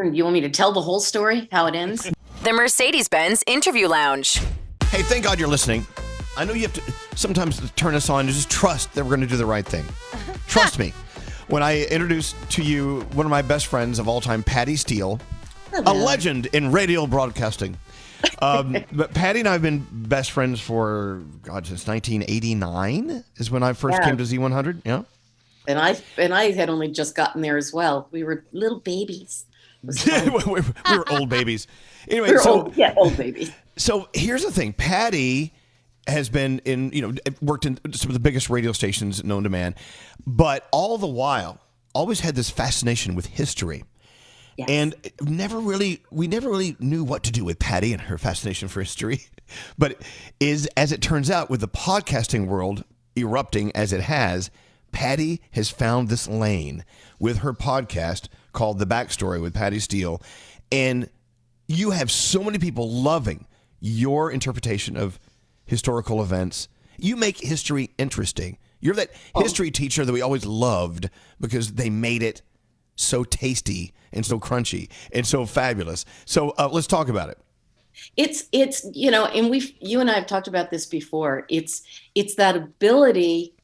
You want me to tell the whole story, how it ends? The Mercedes-Benz Interview Lounge. Hey, thank God you're listening. I know you have to sometimes turn us on to just trust that we're going to do the right thing. Trust me. When I introduced to you one of my best friends of all time, Patty Steele, a legend in radio broadcasting. But Patty and I have been best friends for, God, since 1989 is when I first came to Z100. Yeah. And I had only just gotten there as well. We were little babies. we were old babies. Anyway, old babies. So here's the thing. Patty has been worked in some of the biggest radio stations known to man, but all the while always had this fascination with history. Yes. And we never really knew what to do with Patty and her fascination for history. But as it turns out, with the podcasting world erupting as it has, Patty has found this lane with her podcast called The Backstory with Patty Steele. And you have so many people loving your interpretation of historical events. You make history interesting. You're that history teacher that we always loved because they made it so tasty and so crunchy and so fabulous. So let's talk about it. It's and you and I have talked about this before. It's that ability.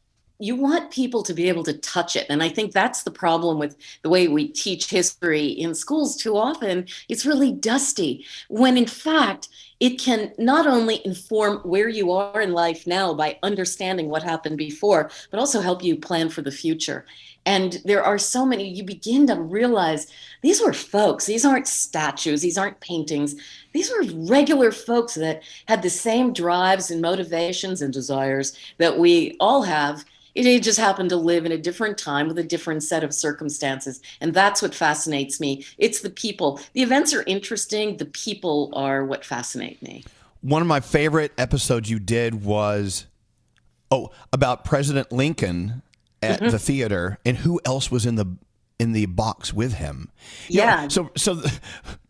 You want people to be able to touch it. And I think that's the problem with the way we teach history in schools too often. It's really dusty, when in fact, it can not only inform where you are in life now by understanding what happened before, but also help you plan for the future. And there are so many, you begin to realize these were folks. These aren't statues. These aren't paintings. These were regular folks that had the same drives and motivations and desires that we all have. It just happened to live in a different time with a different set of circumstances. And that's what fascinates me. It's the people. The events are interesting. The people are what fascinate me. One of my favorite episodes you did was, about President Lincoln at the theater and who else was in the box with him. So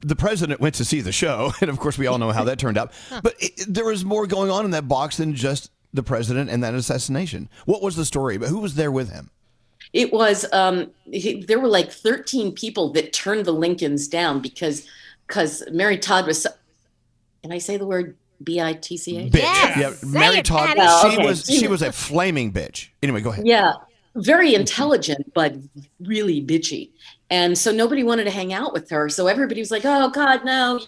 the president went to see the show. And of course, we all know how that turned out. But there was more going on in that box than just the president and that assassination. What was the story? But who was there with him? It was, there were like 13 people that turned the Lincolns down because Mary Todd was, can I say the word bitch? Bitch. Yes. Mary Todd, Patty. she was a flaming bitch. Anyway, go ahead. Yeah. Very intelligent, but really bitchy. And so nobody wanted to hang out with her. So everybody was like, oh God, no,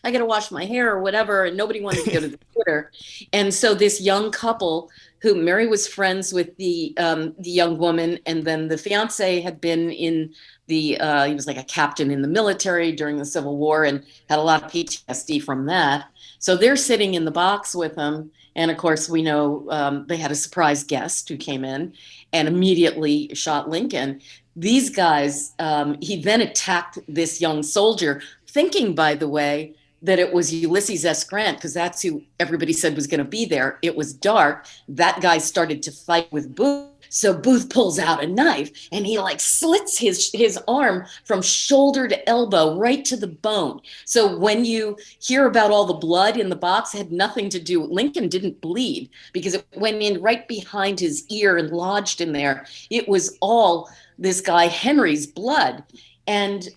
I got to wash my hair or whatever. And nobody wanted to go to the theater. And so this young couple who Mary was friends with the young woman. And then the fiance had been in he was like a captain in the military during the Civil War and had a lot of PTSD from that. So they're sitting in the box with him. And of course, we know they had a surprise guest who came in and immediately shot Lincoln. These guys, he then attacked this young soldier, thinking, by the way, that it was Ulysses S. Grant, because that's who everybody said was going to be there. It was dark. That guy started to fight with Booth. So Booth pulls out a knife and he like slits his arm from shoulder to elbow right to the bone. So when you hear about all the blood in the box, it had nothing to do. Lincoln didn't bleed because it went in right behind his ear and lodged in there. It was all this guy Henry's blood. And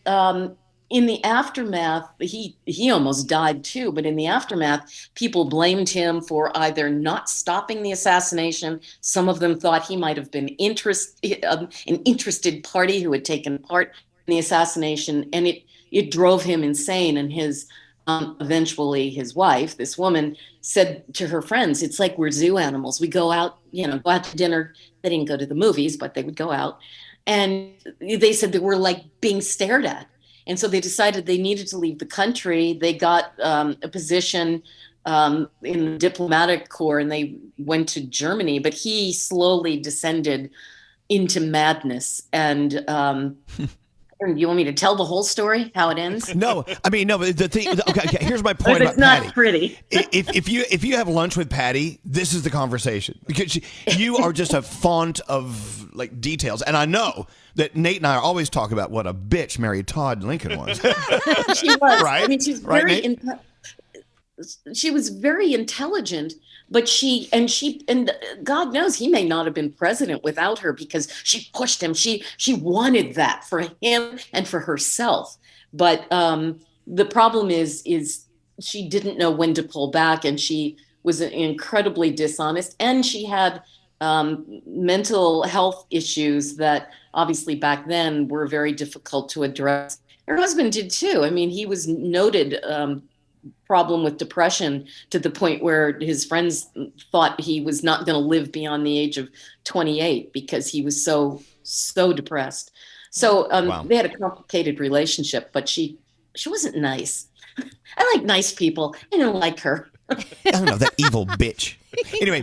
in the aftermath, he almost died too, but in the aftermath, people blamed him for either not stopping the assassination. Some of them thought he might have been an interested party who had taken part in the assassination, and it drove him insane. And his eventually his wife, this woman, said to her friends, it's like we're zoo animals. We go out, go out to dinner. They didn't go to the movies, but they would go out. And they said that we're like being stared at. And so they decided they needed to leave the country. They got a position in the diplomatic corps and they went to Germany, but he slowly descended into madness. And you want me to tell the whole story, how it ends? No, but the thing, okay, here's my point about it's not Patty. Pretty. If you have lunch with Patty, this is the conversation, because you are just a font of like details. And I know that Nate and I always talk about what a bitch Mary Todd Lincoln was. She was. Right? I mean, she's right, she was very intelligent, but she God knows he may not have been president without her, because she pushed him. She wanted that for him and for herself. But the problem is she didn't know when to pull back, and she was incredibly dishonest, and she had mental health issues that obviously back then were very difficult to address. Her husband did too. I mean, he was noted problem with depression to the point where his friends thought he was not going to live beyond the age of 28 because he was so depressed. So Wow. they had a complicated relationship, but she wasn't nice. I like nice people. I don't like her. I don't know, that evil bitch. Anyway,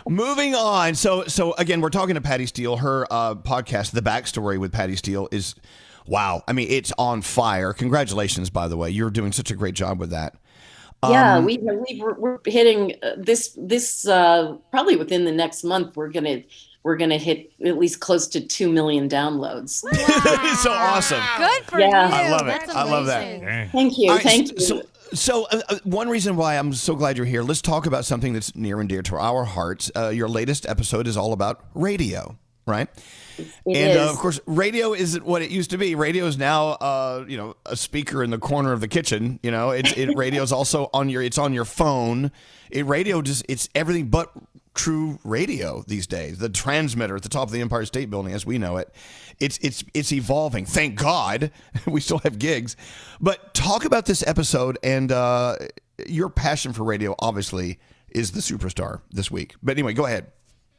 moving on. So again, we're talking to Patty Steele. Her podcast, The Backstory with Patty Steele, is wow. I mean, it's on fire. Congratulations, by the way. You're doing such a great job with that. Yeah, we're hitting this probably within the next month. We're gonna hit at least close to 2 million downloads. Wow. It's so awesome. Good for Yeah. you. I love it. That's I love that. amazing. Thank you, All right, thank you. So one reason why I'm so glad you're here, let's talk about something that's near and dear to our hearts. Your latest episode is all about radio, right? It And is. of course, radio isn't what it used to be. Radio is now, a speaker in the corner of the kitchen. Radio is also on your phone. It's everything but true radio these days. The transmitter at the top of the Empire State Building, as we know it, it's evolving. Thank God we still have gigs. But talk about this episode and your passion for radio. Obviously, is the superstar this week. But anyway, go ahead.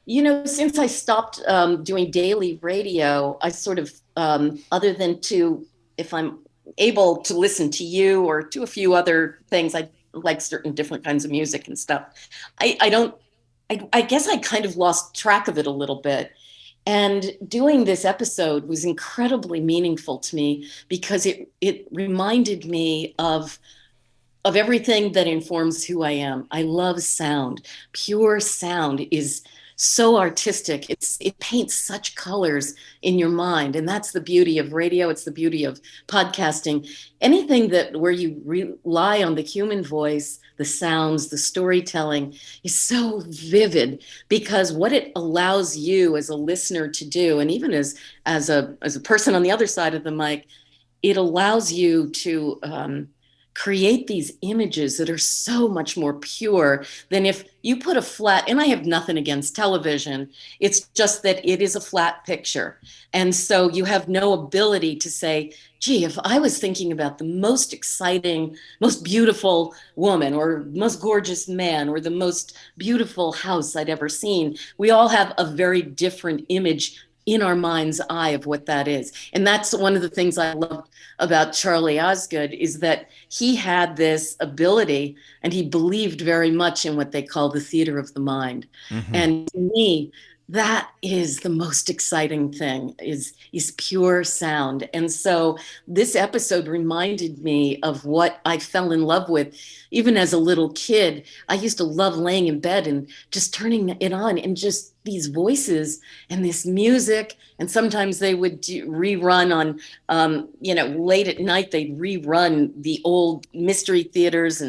Since I stopped doing daily radio, I sort of, other than if I'm able to listen to you or to a few other things, I like certain different kinds of music and stuff. I guess I kind of lost track of it a little bit. And doing this episode was incredibly meaningful to me because it reminded me of everything that informs who I am. I love sound. Pure sound is so artistic. It paints such colors in your mind, and that's the beauty of radio. It's the beauty of podcasting. Anything where you rely on the human voice, the sounds, the storytelling is so vivid because what it allows you as a listener to do, and even as a person on the other side of the mic, it allows you to create these images that are so much more pure than if you put a flat, and I have nothing against television, it's just that it is a flat picture. And so you have no ability to say, gee, if I was thinking about the most exciting, most beautiful woman or most gorgeous man or the most beautiful house I'd ever seen, we all have a very different image in our mind's eye of what that is. And that's one of the things I loved about Charlie Osgood is that he had this ability and he believed very much in what they call the theater of the mind. Mm-hmm. And to me, that is the most exciting thing is pure sound. And so this episode reminded me of what I fell in love with. Even as a little kid, I used to love laying in bed and just turning it on and just these voices and this music. And sometimes they would rerun on, late at night, they'd rerun the old mystery theaters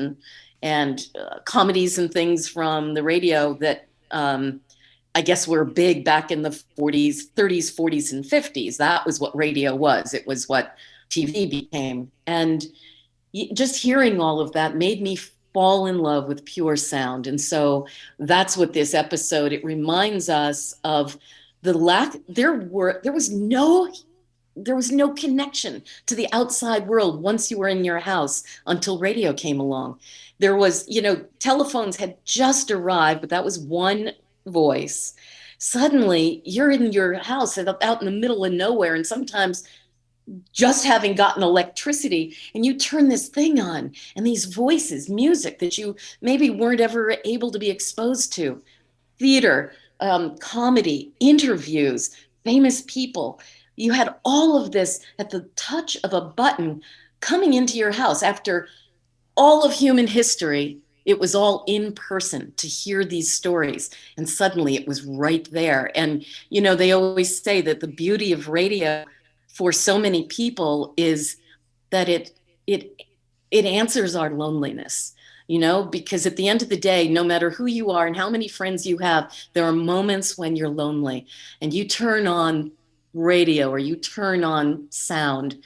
and comedies and things from the radio that, I guess were big back in the 40s, 30s, 40s, and 50s. That was what radio was. It was what TV became. And just hearing all of that made me fall in love with pure sound. And so that's what this episode, it reminds us of the lack, there was no connection to the outside world once you were in your house until radio came along. There was, telephones had just arrived, but that was one voice. Suddenly you're in your house out in the middle of nowhere, and sometimes just having gotten electricity, and you turn this thing on and these voices, music that you maybe weren't ever able to be exposed to, theater, comedy, interviews, famous people. You had all of this at the touch of a button coming into your house. After all of human history, it was all in person to hear these stories. And suddenly it was right there. And, they always say that the beauty of radio for so many people is that it answers our loneliness, because at the end of the day, no matter who you are and how many friends you have, there are moments when you're lonely and you turn on radio or you turn on sound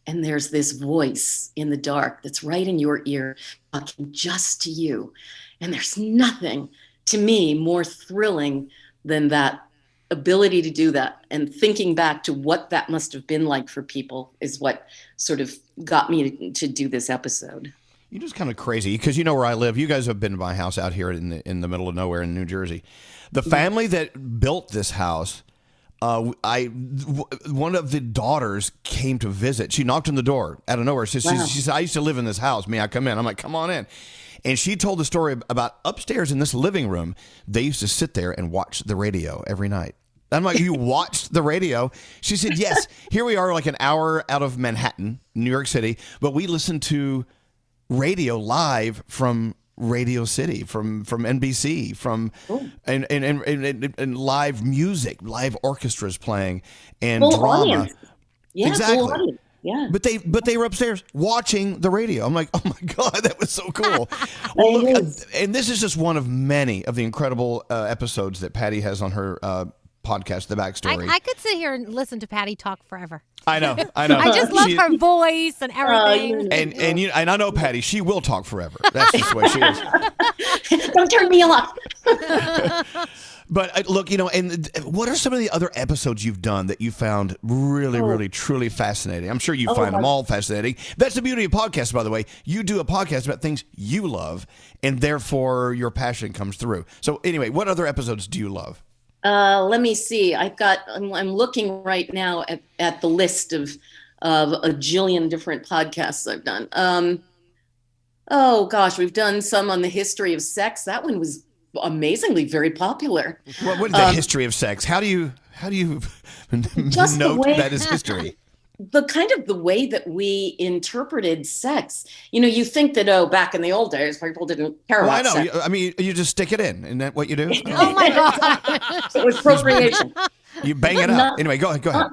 and there's this voice in the dark that's right in your ear talking just to you. And there's nothing to me more thrilling than that ability to do that. And thinking back to what that must have been like for people is what sort of got me to do this episode. You're just kind of crazy because you know where I live. You guys have been to my house out here in the middle of nowhere in New Jersey. The family that built this house, one of the daughters came to visit. She knocked on the door out of nowhere. She said, "I used to live in this house. May I come in?" I'm like, "Come on in." And she told the story about upstairs in this living room. They used to sit there and watch the radio every night. I'm like, "You watched the radio?" She said, "Yes." Here we are, like an hour out of Manhattan, New York City, but we listened to radio live from Radio City, from NBC, and live music, live orchestras playing, and full drama. Audience. Yeah, exactly. full audience. Yeah. But they were upstairs watching the radio. I'm like, "Oh my God, that was so cool." Well, look, and this is just one of many of the incredible episodes that Patty has on her podcast, The Backstory. I could sit here and listen to Patty talk forever. I know. I just love her voice and everything. And I know Patty, she will talk forever. That's just the way she is. Don't turn me off. But look, and what are some of the other episodes you've done that you found really, really, truly fascinating? I'm sure you find them all fascinating. That's the beauty of podcasts, by the way. You do a podcast about things you love, and therefore your passion comes through. So anyway, what other episodes do you love? Let me see. I'm looking right now at the list of a jillion different podcasts I've done. Oh gosh, we've done some on the history of sex. That one was amazingly very popular. What is the history of sex? How do you just note that is history? The way that we interpreted sex. You think that, back in the old days, people didn't care about sex. I know. I mean, you just stick it in. Isn't that what you do? Oh my God. It was procreation. You bang it up. Anyway, go ahead.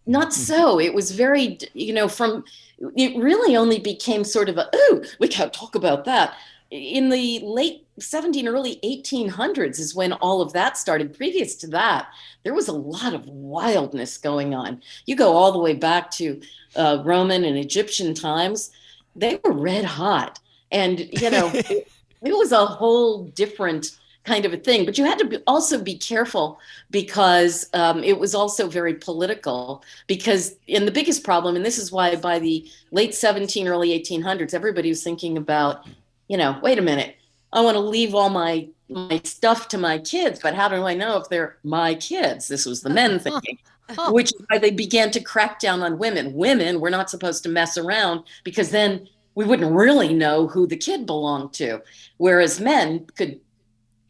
Not so. It was very, it really only became sort of we can't talk about that. In the late 17, early 1800s is when all of that started. Previous to that, there was a lot of wildness going on. You go all the way back to Roman and Egyptian times. They were red hot. And, it was a whole different kind of a thing. But you had to also be careful because it was also very political. And the biggest problem, and this is why by the late 17, early 1800s, everybody was thinking about, wait a minute, I want to leave all my stuff to my kids, but how do I know if they're my kids? This was the men thinking, which is why they began to crack down on women. Women were not supposed to mess around because then we wouldn't really know who the kid belonged to, whereas men could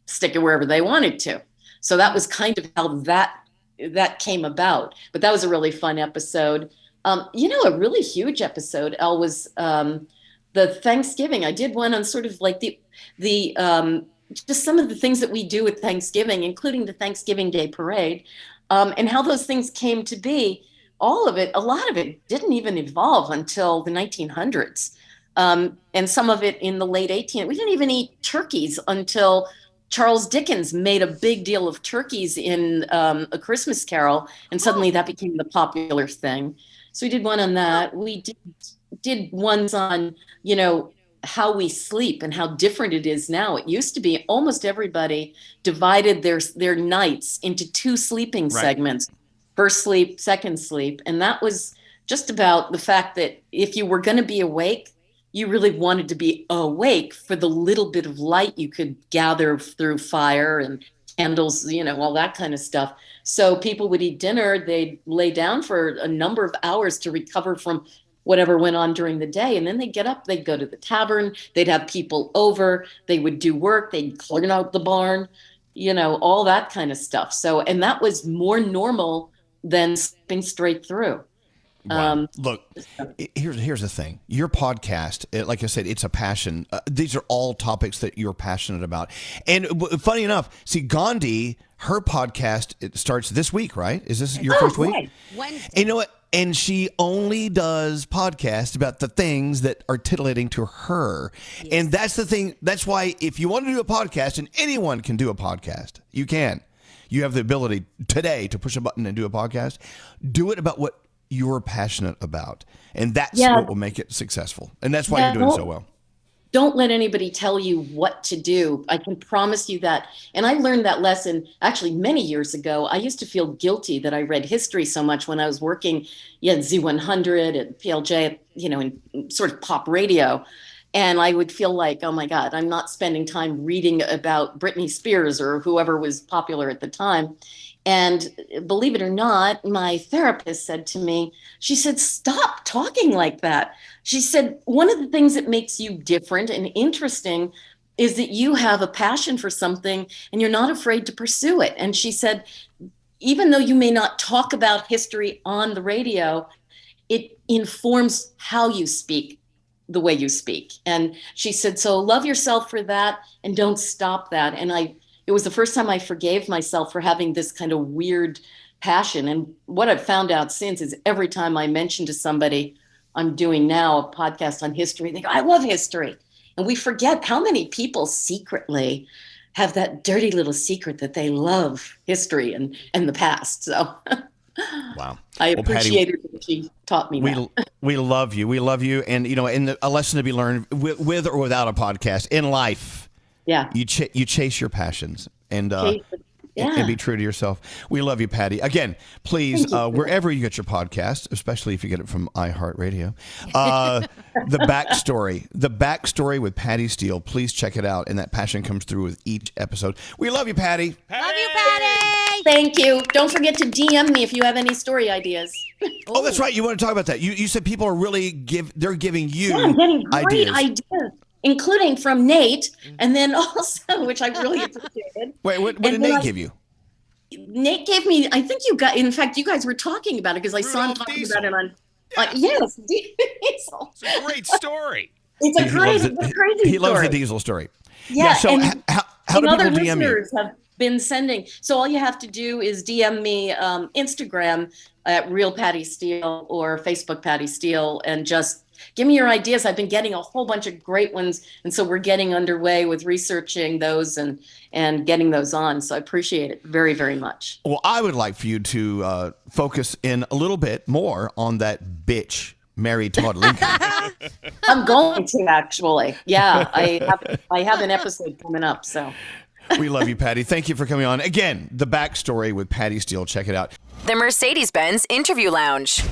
stick it wherever they wanted to. So that was kind of how that came about. But that was a really fun episode. A really huge episode, Elle, was the Thanksgiving. I did one on sort of like the just some of the things that we do with Thanksgiving, including the Thanksgiving Day parade, and how those things came to be. A lot of it didn't even evolve until the 1900s. And some of it in the late 1800s. We didn't even eat turkeys until Charles Dickens made a big deal of turkeys in A Christmas Carol, and suddenly that became the popular thing. So we did one on that. We did ones on, how we sleep and how different it is now. It used to be almost everybody divided their nights into two sleeping segments, first sleep, second sleep. And that was just about the fact that if you were going to be awake, you really wanted to be awake for the little bit of light you could gather through fire and candles, all that kind of stuff. So people would eat dinner, they'd lay down for a number of hours to recover from whatever went on during the day. And then they'd get up, they'd go to the tavern, they'd have people over, they would do work, they'd clean out the barn, all that kind of stuff. So, and that was more normal than sleeping straight through. Wow. Look, here's the thing. Your podcast, like I said, it's a passion. These are all topics that you're passionate about. And funny enough, see, Gandhi, her podcast, it starts this week, right? Is this your first week? Wednesday. And you know what? And she only does podcasts about the things that are titillating to her. Yes. And that's the thing. That's why if you want to do a podcast, and anyone can do a podcast, you can. You have the ability today to push a button and do a podcast. Do it about what you're passionate about. And that's Yeah. what will make it successful. And that's why Yeah, you're doing so well. Don't let anybody tell you what to do. I can promise you that. And I learned that lesson actually many years ago. I used to feel guilty that I read history so much when I was working at Z100 and PLJ, in sort of pop radio. And I would feel like, oh my God, I'm not spending time reading about Britney Spears or whoever was popular at the time. And believe it or not, my therapist said to me, she said, stop talking like that. She said, one of the things that makes you different and interesting is that you have a passion for something and you're not afraid to pursue it. And she said, even though you may not talk about history on the radio, it informs how you speak, the way you speak. And she said, so love yourself for that and don't stop that. And it was the first time I forgave myself for having this kind of weird passion. And what I've found out since is every time I mention to somebody, I'm doing now a podcast on history, they go, I love history. And we forget how many people secretly have that dirty little secret that they love history and the past. So wow. I appreciated that she taught me that. We love you. We love you. And, and a lesson to be learned with or without a podcast in life. Yeah. You chase your passions and be true to yourself. We love you, Patty. Again, please, wherever you get your podcast, especially if you get it from iHeartRadio, the backstory with Patty Steele, please check it out. And that passion comes through with each episode. We love you, Patty. Love you, Patty. Thank you. Don't forget to DM me if you have any story ideas. Oh, that's right. You want to talk about that. You said people are really they're giving you I'm getting great ideas, including from Nate, and then also, which I really appreciated. Wait, what did Nate give you? Nate gave me, I think in fact, you guys were talking about it because I saw him talking about it on, yes, Diesel. It's a great story. It's a crazy story. He loves the Diesel story. Yeah, so and how do other people DM you? listeners have been sending. So all you have to do is DM me Instagram at Real Patty Steele or Facebook Patty Steele and just give me your ideas. I've been getting a whole bunch of great ones. And so we're getting underway with researching those and getting those on. So I appreciate it very, very much. Well, I would like for you to focus in a little bit more on that bitch, Mary Todd Lincoln. I'm going to actually. Yeah, I have an episode coming up. So we love you, Patty. Thank you for coming on. Again, the backstory with Patty Steele. Check it out. The Mercedes-Benz Interview Lounge.